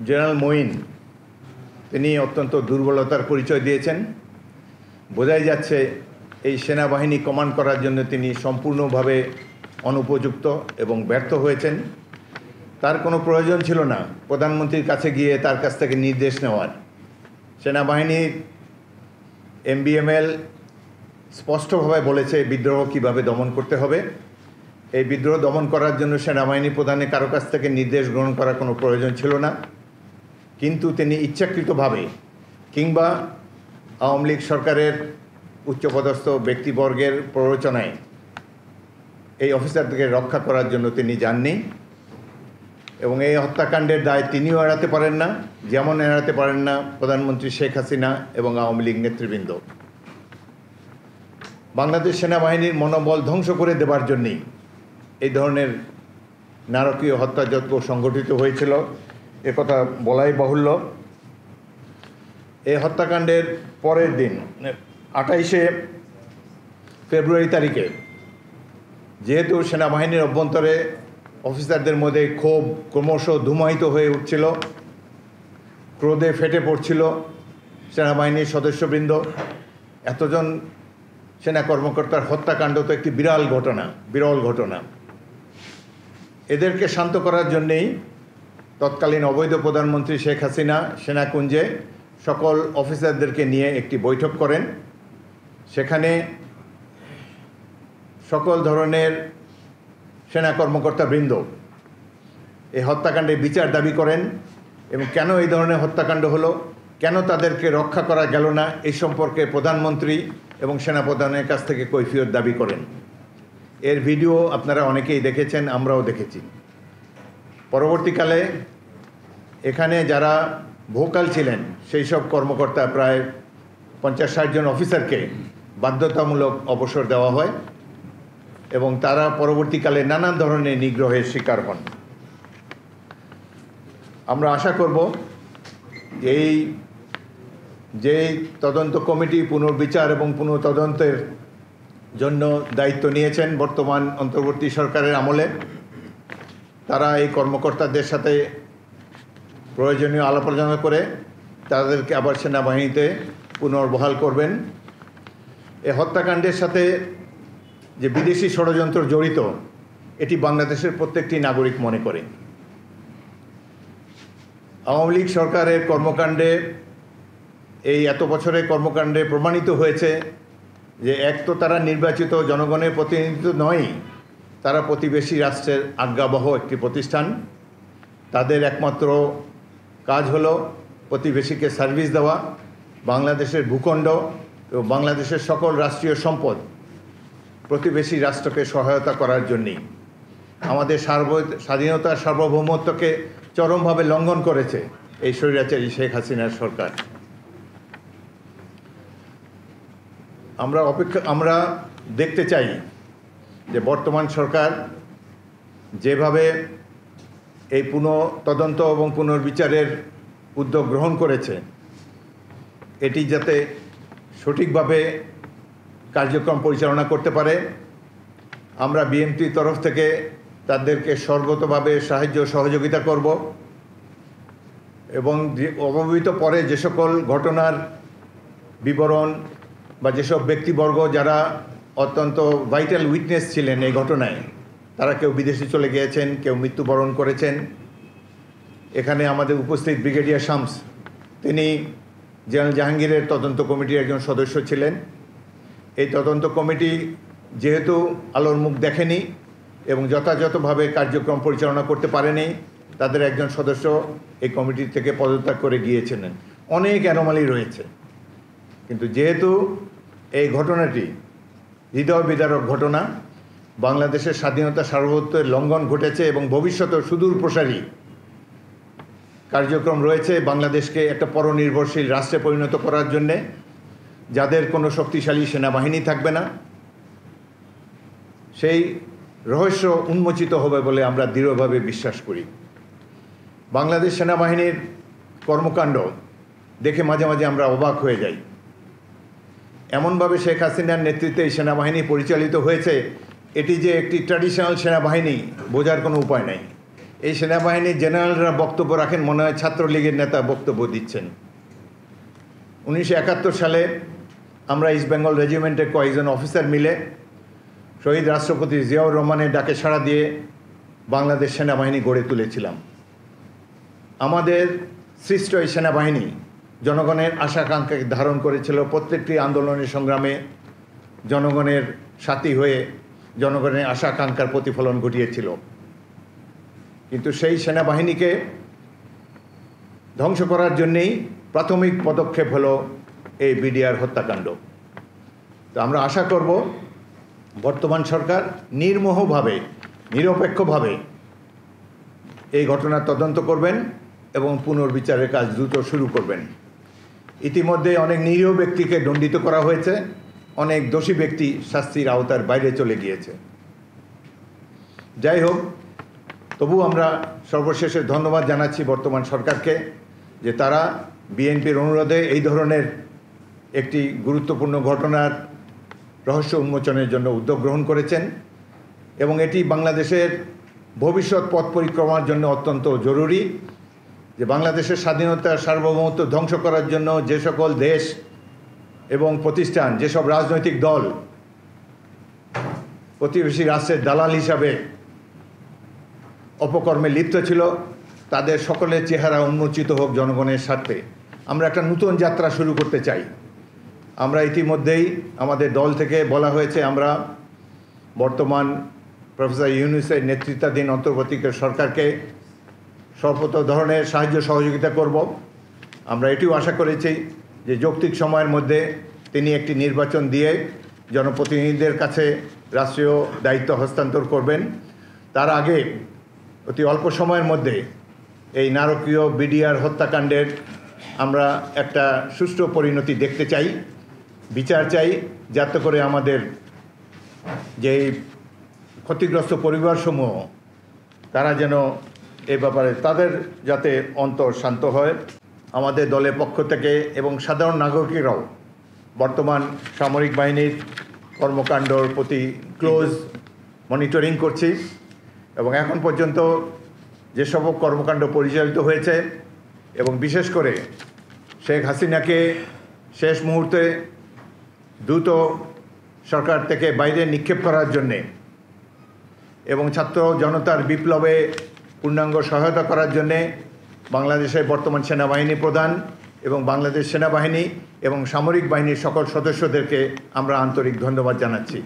General Moin তিনি অত্যন্ত দুর্বলতার পরিচয় দিয়েছেন। বোঝাই যাচ্ছে এই সেনাবাহিনী কমান্ড করার জন্য তিনি সম্পূর্ণভাবে অনুপযুক্ত এবং ব্যর্থ হয়েছেন। তার কোনো প্রয়োজন ছিল না প্রধানমন্ত্রীর কাছে গিয়ে তার কাছ থেকে নির্দেশ নেওয়ার। সেনাবাহিনীর MBML স্পষ্টভাবে বলেছে বিদ্রোহ কিভাবে দমন করতে হবে। এই বিদ্রোহ দমন করার জন্য সেনাবাহিনী প্রধানের কারো কাছ থেকে নির্দেশ গ্রহণ করার কোনো প্রয়োজন ছিল না, কিন্তু তিনি ইচ্ছাকৃতভাবে কিংবা আওয়ামী লীগ সরকারের উচ্চপদস্থ ব্যক্তিবর্গের প্ররোচনায় এই অফিসারদেরকে রক্ষা করার জন্য তিনি যাননি এবং এই হত্যাকাণ্ডের দায় তিনিও এড়াতে পারেন না, যেমন এড়াতে পারেন না প্রধানমন্ত্রী শেখ হাসিনা এবং আওয়ামী লীগ নেতৃবৃন্দ। বাংলাদেশ সেনাবাহিনীর মনোবল ধ্বংস করে দেবার জন্যই এই ধরনের নারকীয় হত্যাযজ্ঞ সংগঠিত হয়েছিল, একথা বলাই বাহুল্য। এই হত্যাকাণ্ডের পরের দিন 28শে ফেব্রুয়ারি তারিখে যেহেতু সেনাবাহিনীর অভ্যন্তরে অফিসারদের মধ্যে ক্ষোভ ক্রমশ ধূমায়িত হয়ে উঠছিল, ক্রোধে ফেটে পড়ছিল সেনাবাহিনীর সদস্যবৃন্দ। এতজন সেনা কর্মকর্তার হত্যাকাণ্ড তো একটি বিরল ঘটনা। এদেরকে শান্ত করার জন্যেই তৎকালীন অবৈধ প্রধানমন্ত্রী শেখ হাসিনা সেনাকুঞ্জে সকল অফিসারদেরকে নিয়ে একটি বৈঠক করেন। সেখানে সকল ধরনের সেনা কর্মকর্তাবৃন্দ এই হত্যাকাণ্ডের বিচার দাবি করেন এবং কেন এই ধরনের হত্যাকাণ্ড হলো, কেন তাদেরকে রক্ষা করা গেল না, এই সম্পর্কে প্রধানমন্ত্রী এবং সেনাপ্রধানের কাছ থেকে কৈফিয়ত দাবি করেন। এর ভিডিও আপনারা অনেকেই দেখেছেন, আমরাও দেখেছি। পরবর্তীকালে এখানে যারা ভোকাল ছিলেন সেই সব কর্মকর্তা প্রায় 50-60 জন অফিসারকে বাধ্যতামূলক অবসর দেওয়া হয় এবং তারা পরবর্তীকালে নানান ধরনের নিগ্রহের শিকার হন। আমরা আশা করব এই যে তদন্ত কমিটি পুনর্বিচার এবং পুনঃতদন্তের জন্য দায়িত্ব নিয়েছেন বর্তমান অন্তর্বর্তী সরকারের আমলে, তারা এই কর্মকর্তাদের সাথে প্রয়োজনীয় আলাপ আলোচনা করে তাদেরকে আবার সেনাবাহিনীতে পুনর্বহাল করবেন। এই হত্যাকাণ্ডের সাথে যে বিদেশি ষড়যন্ত্র জড়িত এটি বাংলাদেশের প্রত্যেকটি নাগরিক মনে করে। আওয়ামী লীগ সরকারের কর্মকাণ্ডে এই এত বছরের কর্মকাণ্ডে প্রমাণিত হয়েছে যে এক তো তারা নির্বাচিত জনগণের প্রতিনিধিত্ব নয়, তারা প্রতিবেশী রাষ্ট্রের আজ্ঞাবহ একটি প্রতিষ্ঠান। তাদের একমাত্র কাজ হলো প্রতিবেশীকে সার্ভিস দেওয়া, বাংলাদেশের ভূখণ্ড এবং বাংলাদেশের সকল রাষ্ট্রীয় সম্পদ প্রতিবেশী রাষ্ট্রকে সহায়তা করার জন্যই। আমাদের স্বাধীনতার সার্বভৌমত্বকে চরমভাবে লঙ্ঘন করেছে এই স্বৈরাচারী শেখ হাসিনার সরকার। আমরা দেখতে চাই যে বর্তমান সরকার যেভাবে এই তদন্ত এবং পুনর্বিচারের উদ্যোগ গ্রহণ করেছে এটি যাতে সঠিকভাবে কার্যক্রম পরিচালনা করতে পারে। আমরা বিএনপির তরফ থেকে তাদেরকে সর্বতভাবে সাহায্য সহযোগিতা করব এবং অবহিত পরে যে সকল ঘটনার বিবরণ বা যেসব ব্যক্তিবর্গ যারা অত্যন্ত ভাইটাল উইটনেস ছিলেন এই ঘটনায়, তারা কেউ বিদেশে চলে গিয়েছেন, কেউ মৃত্যুবরণ করেছেন। এখানে আমাদের উপস্থিত ব্রিগেডিয়ার শামস, তিনি জেনারেল জাহাঙ্গীরের তদন্ত কমিটির একজন সদস্য ছিলেন। এই তদন্ত কমিটি যেহেতু আলোর মুখ দেখেনি এবং যথাযথভাবে কার্যক্রম পরিচালনা করতে পারেনি, তাদের একজন সদস্য এই কমিটি থেকে পদত্যাগ করে গিয়েছিলেন। অনেক অ্যানোমালি রয়েছে, কিন্তু যেহেতু এই ঘটনাটি হৃদয় বিদারক ঘটনা, বাংলাদেশের স্বাধীনতা সার্বভৌমত্বের লঙ্ঘন ঘটেছে এবং ভবিষ্যতেও সুদূর প্রসারী কার্যক্রম রয়েছে বাংলাদেশকে একটা পরনির্ভরশীল রাষ্ট্রে পরিণত করার জন্যে, যাদের কোনো শক্তিশালী সেনাবাহিনী থাকবে না, সেই রহস্য উন্মোচিত হবে বলে আমরা দৃঢ়ভাবে বিশ্বাস করি। বাংলাদেশ সেনাবাহিনীর কর্মকাণ্ড দেখে মাঝে মাঝে আমরা অবাক হয়ে যাই। এমনভাবে শেখ হাসিনার নেতৃত্বে এই সেনাবাহিনী পরিচালিত হয়েছে, এটি যে একটি ট্র্যাডিশনাল সেনাবাহিনী বোঝার কোনো উপায় নাই। এই সেনাবাহিনীর জেনারেলরা বক্তব্য রাখেন মনে হয় ছাত্রলীগের নেতা বক্তব্য দিচ্ছেন। 1971 সালে আমরা ইস্ট বেঙ্গল রেজিমেন্টের কয়েকজন অফিসার মিলে শহীদ রাষ্ট্রপতি জিয়াউর রহমানের ডাকে সাড়া দিয়ে বাংলাদেশ সেনাবাহিনী গড়ে তুলেছিলাম। আমাদের সৃষ্ট এই সেনাবাহিনী জনগণের আশা-আকাঙ্ক্ষাকে ধারণ করেছিল, প্রত্যেকটি আন্দোলনের সংগ্রামে জনগণের সাথী হয়ে জনগণের আশা-আকাঙ্ক্ষার প্রতিফলন ঘটিয়েছিল। কিন্তু সেই সেনাবাহিনীকে ধ্বংস করার জন্যেই প্রাথমিক পদক্ষেপ হলো এই বিডিআর হত্যাকাণ্ড। তো আমরা আশা করব বর্তমান সরকার নির্মোহভাবে, নিরপেক্ষভাবে এই ঘটনার তদন্ত করবেন এবং পুনর্বিচারের কাজ দ্রুত শুরু করবেন। ইতিমধ্যে অনেক নিরীহ ব্যক্তিকে দণ্ডিত করা হয়েছে, অনেক দোষী ব্যক্তি শাস্তির আওতার বাইরে চলে গিয়েছে। যাই হোক, তবু আমরা সর্বশেষে ধন্যবাদ জানাচ্ছি বর্তমান সরকারকে যে তারা বিএনপির অনুরোধে এই ধরনের একটি গুরুত্বপূর্ণ ঘটনার রহস্য উন্মোচনের জন্য উদ্যোগ গ্রহণ করেছেন এবং এটি বাংলাদেশের ভবিষ্যৎ পথ পরিক্রমার জন্য অত্যন্ত জরুরি। যে বাংলাদেশের স্বাধীনতার সার্বভৌমত্ব ধ্বংস করার জন্য যে সকল দেশ এবং প্রতিষ্ঠান, যেসব রাজনৈতিক দল প্রতিবেশী রাষ্ট্রের দালাল হিসাবে অপকর্মে লিপ্ত ছিল, তাদের সকলের চেহারা উন্মোচিত হোক জনগণের স্বার্থে। আমরা একটা নতুন যাত্রা শুরু করতে চাই। আমরা ইতিমধ্যেই আমাদের দল থেকে বলা হয়েছে আমরা বর্তমান প্রফেসর ইউনূসের নেতৃত্বাধীন অন্তর্বর্তীকালীন সরকারকে সর্বত ধরনের সাহায্য সহযোগিতা করব। আমরা এটিও আশা করেছি যে যৌক্তিক সময়ের মধ্যে তিনি একটি নির্বাচন দিয়ে জনপ্রতিনিধিদের কাছে রাষ্ট্রীয় দায়িত্ব হস্তান্তর করবেন। তার আগে অতি অল্প সময়ের মধ্যে এই নারকীয় বিডিআর হত্যাকাণ্ডের আমরা একটা সুষ্ঠু পরিণতি দেখতে চাই, বিচার চাই, যাতে করে আমাদের যে ক্ষতিগ্রস্ত পরিবারসমূহ তারা যেন এ ব্যাপারে তাদের যাতে অন্তর শান্ত হয়। আমাদের দলের পক্ষ থেকে এবং সাধারণ নাগরিকেরাও বর্তমান সামরিক বাহিনীর কর্মকাণ্ডর প্রতি ক্লোজ মনিটরিং করছি এবং এখন পর্যন্ত যেসব কর্মকাণ্ড পরিচালিত হয়েছে এবং বিশেষ করে শেখ হাসিনাকে শেষ মুহূর্তে দ্রুত সরকার থেকে বাইরে নিক্ষেপ করার জন্যে এবং ছাত্র জনতার বিপ্লবে পূর্ণাঙ্গ সহায়তা করার জন্যে বাংলাদেশের বর্তমান সেনাবাহিনী প্রধান এবং বাংলাদেশ সেনাবাহিনী এবং সামরিক বাহিনীর সকল সদস্যদেরকে আমরা আন্তরিক ধন্যবাদ জানাচ্ছি।